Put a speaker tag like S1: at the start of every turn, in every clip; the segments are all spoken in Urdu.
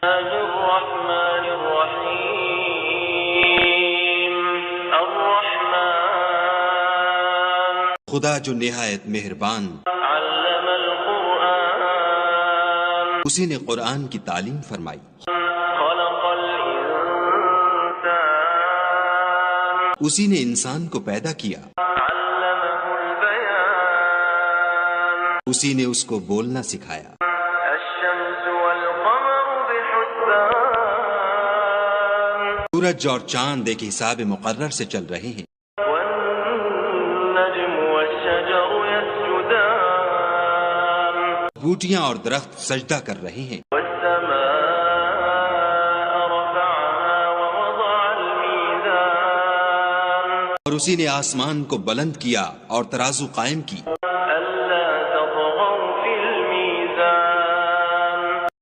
S1: الرحمن الرحیم الرحمن
S2: خدا جو نہایت مہربان،
S1: علم القرآن
S2: اسی نے قرآن کی تعلیم فرمائی،
S1: خلق الانسان
S2: اسی نے انسان کو پیدا کیا،
S1: علمه البیان
S2: اسی نے اس کو بولنا سکھایا،
S1: الشمس والقمر بحسبان
S2: سورج اور چاند ایک حساب مقرر سے چل رہے ہیں،
S1: والنجم والشجر يسجدان
S2: بوٹیاں اور درخت سجدہ کر رہے ہیں،
S1: والسماء رفعها ووضع الميزان
S2: اور اسی نے آسمان کو بلند کیا اور ترازو قائم کی
S1: ألا تطغوا في الميزان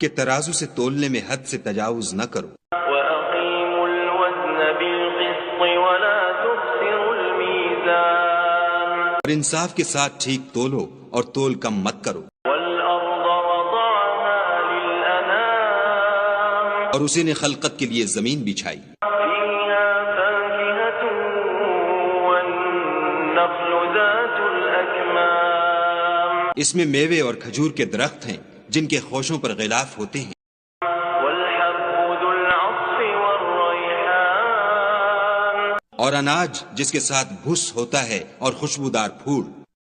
S2: کہ ترازو سے تولنے میں حد سے تجاوز نہ کرو،
S1: وأقيموا الوزن بالقسط ولا تخسروا الميزان
S2: اور انصاف کے ساتھ ٹھیک تولو اور تول کم مت کرو،
S1: والأرض وضعها للأنام
S2: اور اسی نے خلقت کے لیے زمین بچھائی،
S1: فيها فاكهة والنخل ذات الأكمام
S2: اس میں میوے اور کھجور کے درخت ہیں جن کے خوشوں پر غلاف ہوتے ہیں،
S1: والحب ذو العصف والريحان
S2: اور اناج جس کے ساتھ بھس ہوتا ہے اور خوشبودار پھول،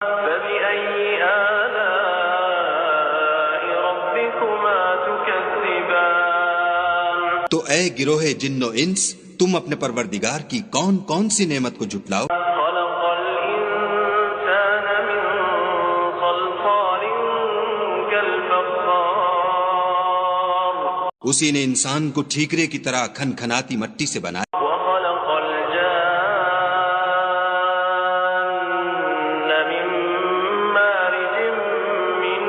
S1: فبأي آلاء ربكما تكذبان
S2: تو اے گروہ جن و انس، تم اپنے پروردگار کی کون کون سی نعمت کو جھٹلاؤ؟
S1: خلق الإنسان من صلصال كالفخار
S2: اسی نے انسان کو ٹھیکرے کی طرح کھنکھناتی مٹی سے بنایا،
S1: وخلق الجان من مارج من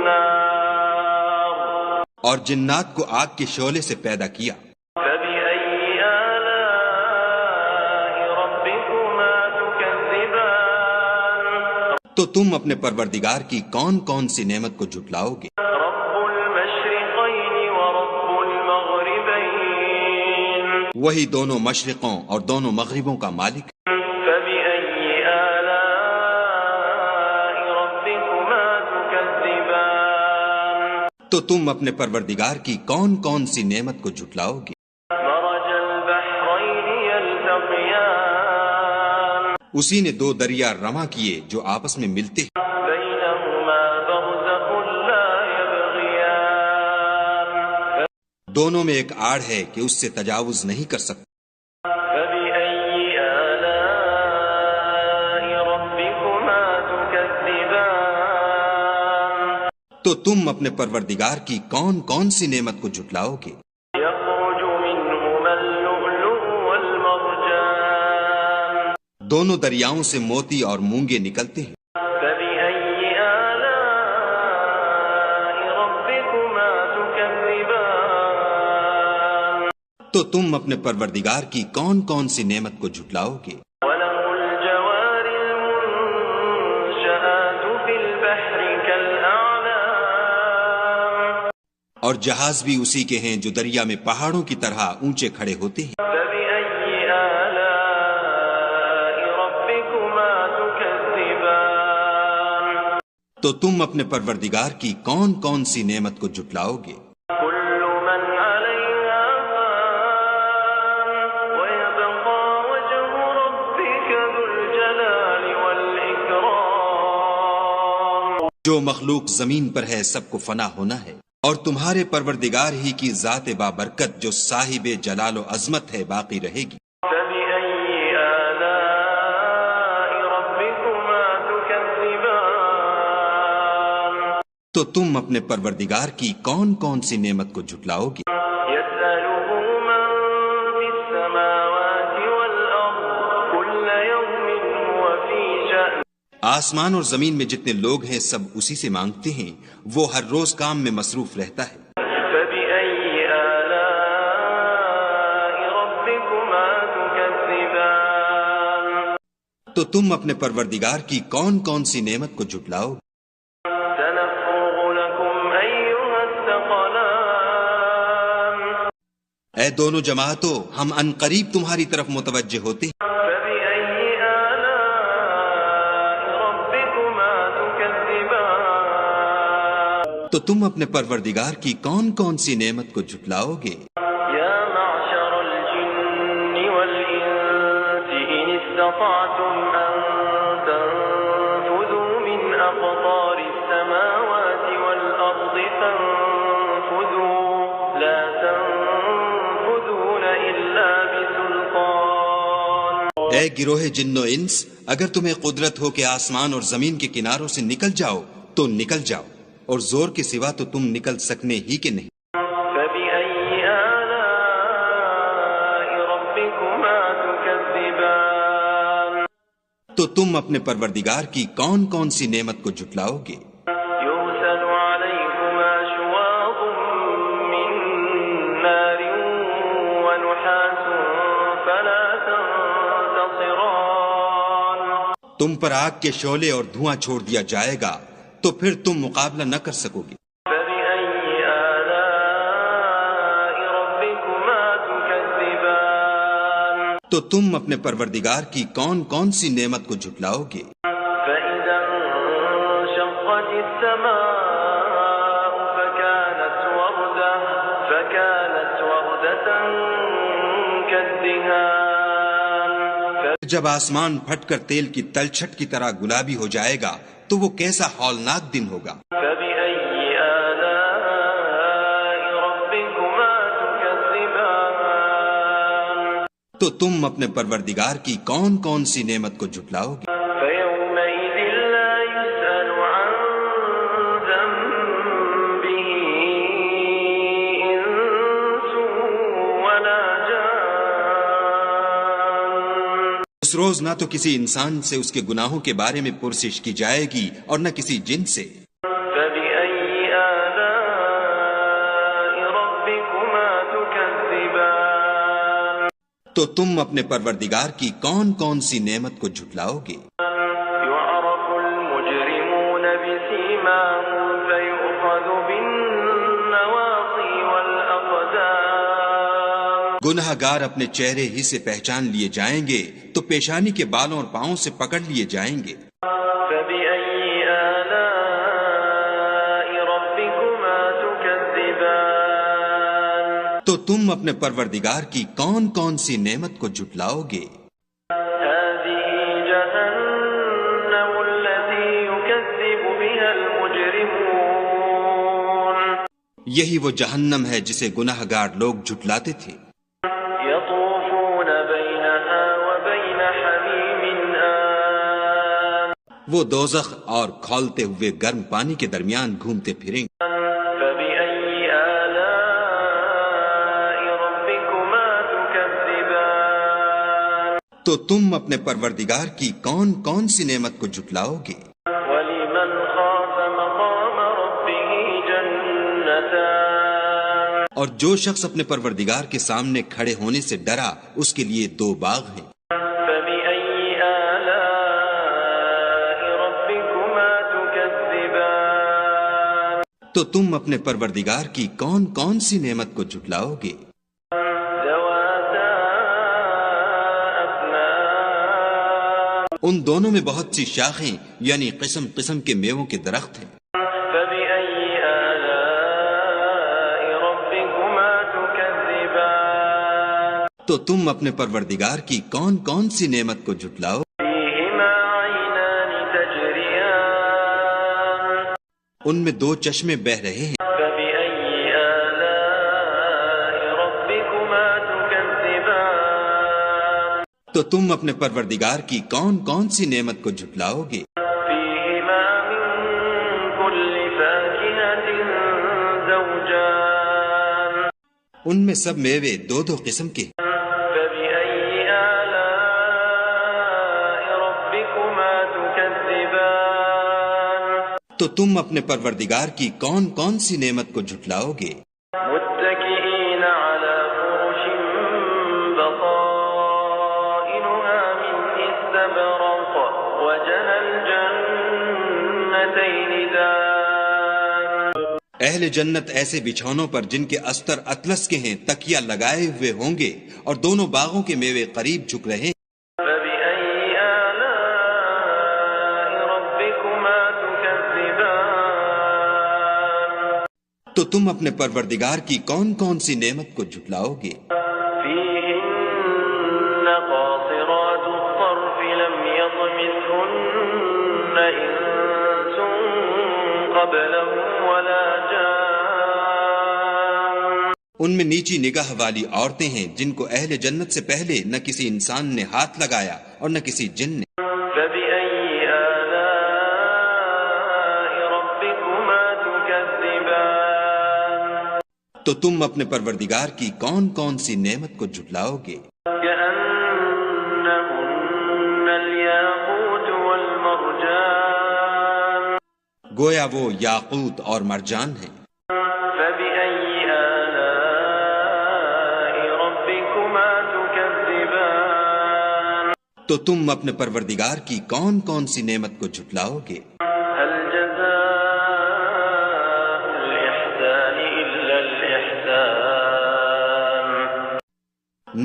S1: نار
S2: اور جنات کو آگ کے شعلے سے پیدا کیا،
S1: فبأي آلاء ربكما تكذبان
S2: تو تم اپنے پروردگار کی کون کون سی نعمت کو جھٹلاؤ گے؟
S1: رب المشرقين ورب المغربين
S2: وہی دونوں مشرقوں اور دونوں مغربوں کا مالک،
S1: فبأي آلاء ربكما تكذبان
S2: تو تم اپنے پروردگار کی کون کون سی نعمت کو جھٹلاؤ گے؟
S1: مرج البحرين يلتقيان
S2: اسی نے دو دریا رواں کیے جو آپس میں ملتے ہیں،
S1: بينهما برزخ لا يبغيان
S2: دونوں میں ایک آڑ ہے کہ اس سے تجاوز نہیں کر سکتے،
S1: فبأي آلاء ربكما تكذبان
S2: تو تم اپنے پروردگار کی کون کون سی نعمت کو جھٹلاؤ گے؟
S1: يخرج منهما اللؤلؤ والمرجان
S2: دونوں دریاؤں سے موتی اور مونگے نکلتے ہیں،
S1: فبأي آلاء ربكما تكذبان
S2: تو تم اپنے پروردگار کی کون کون سی نعمت کو جھٹلاؤ گے؟
S1: وله الجوار المنشآت في البحر كالأعلام
S2: اور جہاز بھی اسی کے ہیں جو دریا میں پہاڑوں کی طرح اونچے کھڑے ہوتے ہیں،
S1: فبأي آلاء ربكما تكذبان
S2: تو تم اپنے پروردگار کی کون کون سی نعمت کو جھٹلاؤ گے؟
S1: كل من عليها فان ويبقى وجه ربك ذو الجلال والإكرام
S2: جو مخلوق زمین پر ہے سب کو فنا ہونا ہے، اور تمہارے پروردگار ہی کی ذات بابرکت جو صاحب جلال و عظمت ہے باقی رہے گی،
S1: فبأي آلاء ربكما تكذبان
S2: تو تم اپنے پروردگار کی کون کون سی نعمت کو جھٹلاؤ گے؟
S1: يسأله من في السماوات والأرض كل يوم هو في شأن
S2: آسمان اور زمین میں جتنے لوگ ہیں سب اسی سے مانگتے ہیں، وہ ہر روز کام میں مصروف رہتا ہے،
S1: فبأي آلاء ربكما تكذبان
S2: تو تم اپنے پروردگار کی کون کون سی نعمت کو جھٹلاؤ گے؟
S1: سنفرغ لكم أيها الثقلان
S2: اے دونوں جماعتوں، ہم ان قریب تمہاری طرف متوجہ ہوتے ہیں۔
S1: فبأي آلاء ربكما تكذبان
S2: تو تم اپنے پروردگار کی کون کون سی نعمت کو جھٹلاؤ گے؟
S1: يا معشر الجن والإنس إن استطعتم أن تنفذوا من أقطار السماوات والأرض فانفذوا لا تنفذون إلا بسلطان
S2: اے گروہ جن و انس، اگر تمہیں قدرت ہو کہ آسمان اور زمین کے کناروں سے نکل جاؤ تو نکل جاؤ، اور زور کے سوا تو تم نکل سکنے ہی کے نہیں۔
S1: فبأي آلاء ربكما تكذبان
S2: تو تم اپنے پروردگار کی کون کون سی نعمت کو جھٹلاؤ گے؟
S1: يرسل عليكما شواظ من نار ونحاس فلا تنتصران
S2: تم پر آگ کے شعلے اور دھواں چھوڑ دیا جائے گا تو پھر تم مقابلہ نہ کر سکو گے۔
S1: فبأي آلاء ربكما تكذبان
S2: تو تم اپنے پروردگار کی کون کون سی نعمت کو جھٹلاؤ گے؟
S1: فإذا انشقت السماء فكانت وردة كالدهان
S2: جب آسمان پھٹ کر تیل کی تلچھٹ کی طرح گلابی ہو جائے گا تو وہ کیسا ہولناک دن ہوگا۔
S1: فبأي آلاء ربكما تكذبان
S2: تو تم اپنے پروردگار کی کون کون سی نعمت کو جھٹلاؤ گے؟
S1: فيومئذ لا يسأل عن ذنبه إنس ولا جان
S2: اس روز نہ تو کسی انسان سے اس کے گناہوں کے بارے میں پرسش کی جائے گی اور نہ کسی جن سے۔
S1: فبأي آلاء ربكما تكذبان
S2: تو تم اپنے پروردگار کی کون کون سی نعمت کو جھٹلاؤ گے؟
S1: يعرف المجرمون بسيماهم فيؤخذ بالنواصي والأقدام
S2: گناہ گار اپنے چہرے ہی سے پہچان لیے جائیں گے تو پیشانی کے بالوں اور پاؤں سے پکڑ لیے جائیں گے۔
S1: فبأي آلاء ربكما تكذبان
S2: تو تم اپنے پروردگار کی کون کون سی نعمت کو جھٹلاؤ گے؟
S1: هذه جهنم التي يكذب بها المجرمون
S2: یہی وہ جہنم ہے جسے گناہ گار لوگ جھٹلاتے تھے۔
S1: يطوفون بينها وبين حميم آن
S2: وہ دوزخ اور کھولتے ہوئے گرم پانی کے درمیان گھومتے پھریں گے۔
S1: فبأي آلاء ربكما تكذبان
S2: تو تم اپنے پروردگار کی کون کون سی نعمت کو جھٹلاؤ گے؟
S1: ولمن خاف مقام ربه جنتان
S2: اور جو شخص اپنے پروردگار کے سامنے کھڑے ہونے سے ڈرا اس کے لیے دو باغ ہیں۔
S1: فبأي آلاء ربكما تكذبان
S2: تو تم اپنے پروردگار کی کون کون سی نعمت کو جھٹلاؤ گے؟
S1: ذواتا أفنان
S2: ان دونوں میں بہت سی شاخیں یعنی قسم قسم کے میووں کے درخت ہیں۔
S1: فبأي آلاء ربكما تكذبان
S2: تو تم اپنے پروردگار کی کون کون سی نعمت کو جھٹلاؤ؟
S1: فيهما عينان تجريان
S2: ان میں دو چشمے بہہ رہے ہیں۔
S1: فبأي آلاء ربكما تكذبان
S2: تو تم اپنے پروردگار کی کون کون سی نعمت کو جھٹلاؤ گے؟
S1: فيهما من كل فاكهة زوجان
S2: ان میں سب میوے دو دو قسم کے ہیں۔
S1: فبأي آلاء ربكما تكذبان
S2: تو تم اپنے پروردگار کی کون کون سی نعمت کو جھٹلاؤ گے؟
S1: متكئين على فرش بطائنها من استبرق وجنى الجنتين دان
S2: اہل جنت ایسے بچھونوں پر جن کے استر اطلس کے ہیں تکیہ لگائے ہوئے ہوں گے، اور دونوں باغوں کے میوے قریب جھک رہے ہیں۔
S1: فبأي آلاء ربكما تكذبان
S2: تو تم اپنے پروردگار کی کون کون سی نعمت کو جھٹلاؤ گے؟
S1: فيهن قاصرات الطرف لم يطمثهن إنس قبلهم ولا جان
S2: ان میں نیچی نگاہ والی عورتیں ہیں جن کو اہل جنت سے پہلے نہ کسی انسان نے ہاتھ لگایا اور نہ کسی جن نے۔
S1: فبأي آلاء ربكما تكذبان
S2: تو تم اپنے پروردگار کی کون کون سی نعمت کو جھٹلاؤ گے؟
S1: كأنهن الياقوت والمرجان
S2: گویا وہ یاقوت اور مرجان ہیں۔
S1: فبأي آلاء ربكما تكذبان
S2: تو تم اپنے پروردگار کی کون کون سی نعمت کو جھٹلاؤ گے؟
S1: هل جزاء الإحسان إلا الإحسان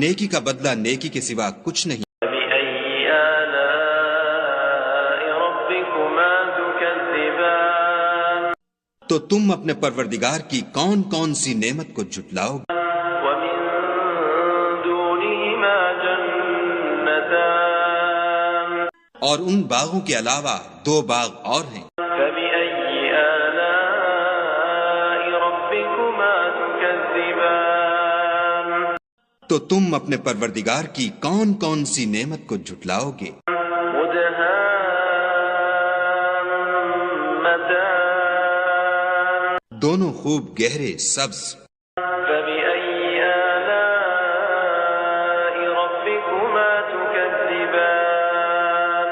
S2: نیکی کا بدلہ نیکی کے سوا کچھ نہیں۔
S1: فبأي آلاء ربكما تكذبان
S2: تو تم اپنے پروردگار کی کون کون سی نعمت کو جھٹلاؤ گے؟
S1: ومن دونهما جنتان
S2: اور ان باغوں کے علاوہ دو باغ اور ہیں۔
S1: فبأي آلاء ربكما تكذبان
S2: تو تم اپنے پروردگار کی کون کون سی نعمت کو جھٹلاؤ گے؟
S1: مدهامتان
S2: دونوں خوب گہرے سبز۔
S1: فبأي آلاء ربكما تكذبان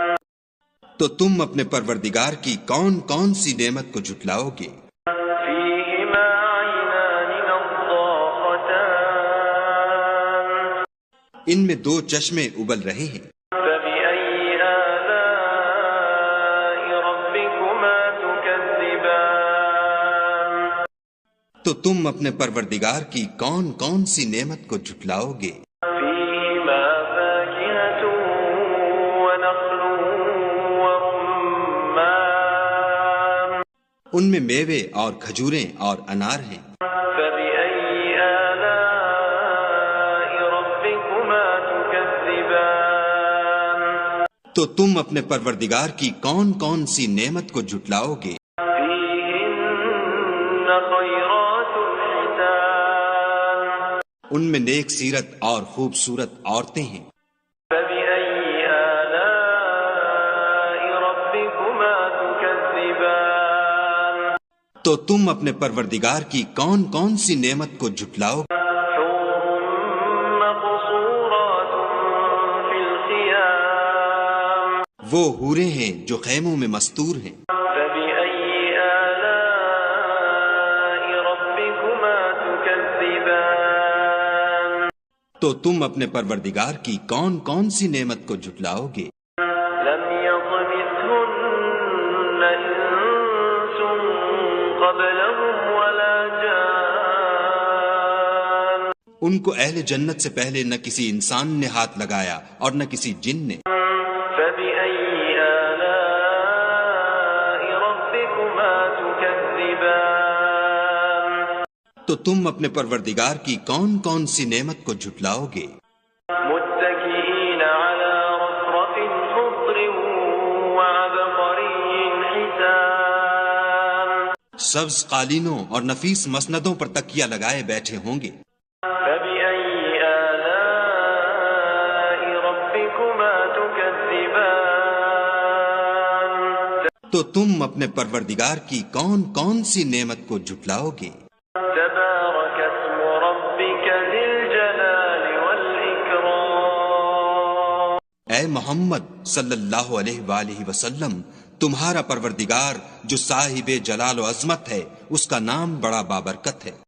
S2: تو تم اپنے پروردگار کی کون کون سی نعمت کو جھٹلاؤ گے؟
S1: فيهما عينان نضاختان
S2: ان میں دو چشمے ابل رہے ہیں۔
S1: فبأي آلاء ربكما تكذبان
S2: تو تم اپنے پروردگار کی کون کون سی نعمت کو جھٹلاؤ گے؟
S1: فيهما فاكهة ونخل ورمان
S2: ان میں میوے اور کھجوریں اور انار ہیں۔
S1: فبأي آلاء ربكما تكذبان
S2: تو تم اپنے پروردگار کی کون کون سی نعمت کو جھٹلاؤ گے؟
S1: فيهن خيرات حسان
S2: ان میں نیک سیرت اور خوبصورت عورتیں ہیں۔
S1: فبأي آلاء ربكما تكذبان
S2: تو تم اپنے پروردگار کی کون کون سی نعمت کو جھٹلاؤ گے؟
S1: حور مقصورات في الخيام
S2: وہ حوریں ہیں جو خیموں میں مستور ہیں۔
S1: فبأي آلاء ربكما تكذبان
S2: تو تم اپنے پروردگار کی کون کون سی نعمت کو جھٹلاؤ گے؟
S1: لم يطمثهن إنس قبلهم ولا جان
S2: ان کو اہل جنت سے پہلے نہ کسی انسان نے ہاتھ لگایا اور نہ کسی جن نے۔
S1: فبأي آلاء ربكما تكذبان
S2: تو تم اپنے پروردگار کی کون کون سی نعمت کو جھٹلاؤ گے؟
S1: متكئين على رفرف خضر وعبقري حسان
S2: سبز قالینوں اور نفیس مسندوں پر تکیہ لگائے بیٹھے ہوں گے۔
S1: فبأي آلاء ربكما تكذبان
S2: تو تم اپنے پروردگار کی کون کون سی نعمت کو جھٹلاؤ گے؟
S1: تبارك اسم ربك ذي الجلال والإكرام
S2: اے محمد صلی اللہ علیہ وآلہ وسلم، تمہارا پروردگار جو صاحب جلال و عظمت ہے، اس کا نام بڑا بابرکت ہے۔